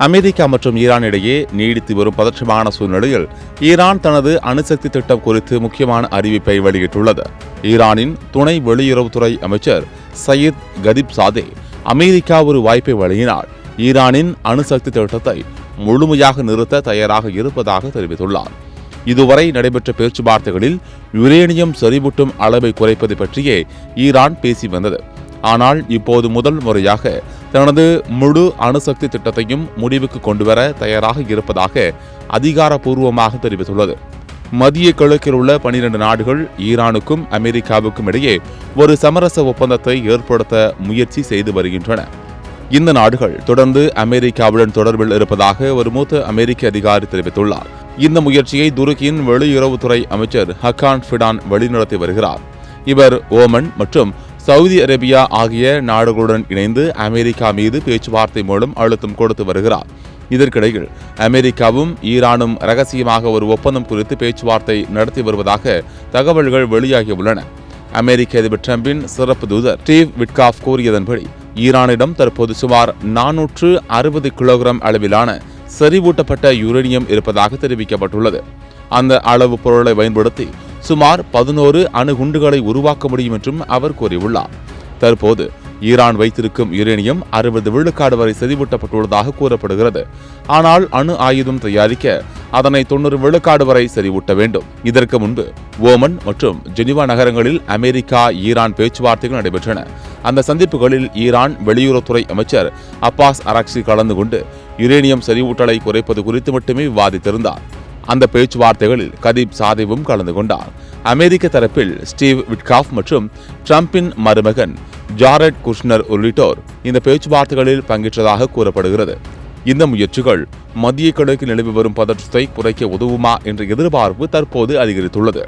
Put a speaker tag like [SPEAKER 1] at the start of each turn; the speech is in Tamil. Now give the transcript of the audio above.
[SPEAKER 1] அமெரிக்கா மற்றும் ஈரான் இடையே நீடித்து வரும் பதற்றமான சூழ்நிலையில் ஈரான் தனது அணுசக்தி திட்டம் குறித்து முக்கியமான அறிவிப்பை வெளியிட்டுள்ளது. ஈரானின் துணை வெளியுறவுத்துறை அமைச்சர் சயீத் கதீப்சாதே அமெரிக்கா ஒரு வாய்ப்பை வழங்கினால் ஈரானின் அணுசக்தி திட்டத்தை முழுமையாக நிறுத்த தயாராக இருப்பதாக தெரிவித்துள்ளார். இதுவரை நடைபெற்ற பேச்சுவார்த்தைகளில் யுரேனியம் செறிவூட்டும் அளவை குறைப்பது பற்றியே ஈரான் பேசி வந்தது. ஆனால் இப்போது முதல் முறையாக தனது முழு அணுசக்தி திட்டத்தையும் முடிவுக்கு கொண்டுவர தயாராக இருப்பதாக அதிகாரப்பூர்வமாக தெரிவித்துள்ளது. மத்திய கிழக்கில் உள்ள 12 நாடுகள் ஈரானுக்கும் அமெரிக்காவுக்கும் இடையே ஒரு சமரச ஒப்பந்தத்தை ஏற்படுத்த முயற்சி செய்து வருகின்றன. இந்த நாடுகள் தொடர்ந்து அமெரிக்காவுடன் தொடர்பில் இருப்பதாக ஒரு மூத்த அமெரிக்க அதிகாரி தெரிவித்துள்ளார். இந்த முயற்சியை துருக்கியின் வெளியுறவுத்துறை அமைச்சர் ஹக்கான் ஃபிடான் வழிநடத்தி வருகிறார். இவர் ஓமன் மற்றும் சவுதி அரேபியா ஆகிய நாடுகளுடன் இணைந்து அமெரிக்கா மீது பேச்சுவார்த்தை மூலம் அழுத்தம் கொடுத்து வருகிறார். இதற்கிடையில் அமெரிக்காவும் ஈரானும் ரகசியமாக ஒரு ஒப்பந்தம் குறித்து பேச்சுவார்த்தை நடத்தி வருவதாக தகவல்கள் வெளியாகியுள்ளன. அமெரிக்க அதிபர் டிரம்பின் சிறப்பு தூதர் ஸ்டீவ் விட்காஃப் கூறியதன்படி ஈரானிடம் தற்போது சுமார் 460 கிலோகிராம் அளவிலான செறிவூட்டப்பட்ட யுரேனியம் இருப்பதாக தெரிவிக்கப்பட்டுள்ளது. அந்த அளவு பொருளை பயன்படுத்தி சுமார் 11 அணுகுண்டுகளை உருவாக்க முடியும் என்றும் அவர் கூறியுள்ளார். தற்போது ஈரான் வைத்திருக்கும் யுரேனியம் 60 விழுக்காடு வரை செறிவூட்டப்பட்டுள்ளதாக கூறப்படுகிறது. ஆனால் அணு ஆயுதம் தயாரிக்க அதனை 90 விழுக்காடு வரை செறிவூட்ட வேண்டும். இதற்கு முன்பு ஓமன் மற்றும் ஜெனீவா நகரங்களில் அமெரிக்கா ஈரான் பேச்சுவார்த்தைகள் நடைபெற்றன. அந்த சந்திப்புகளில் ஈரான் வெளியுறவுத்துறை அமைச்சர் அப்பாஸ் அரக்சி கலந்து கொண்டு யுரேனியம் செறிவூட்டலை குறைப்பது குறித்து மட்டுமே விவாதித்திருந்தார். அந்த பேச்சுவார்த்தைகளில் கதீப்சாதேவும் கலந்து கொண்டார். அமெரிக்க தரப்பில் ஸ்டீவ் விட்காஃப் மற்றும் டிரம்பின் மருமகன் ஜாரெட் குஷ்னர் உள்ளிட்டோர் இந்த பேச்சுவார்த்தைகளில் பங்கேற்றதாக கூறப்படுகிறது. இந்த முயற்சிகள் மத்திய கிழக்கில் நிலவி வரும் பதற்றத்தை குறைக்க உதவுமா என்ற எதிர்பார்ப்பு தற்போது அதிகரித்துள்ளது.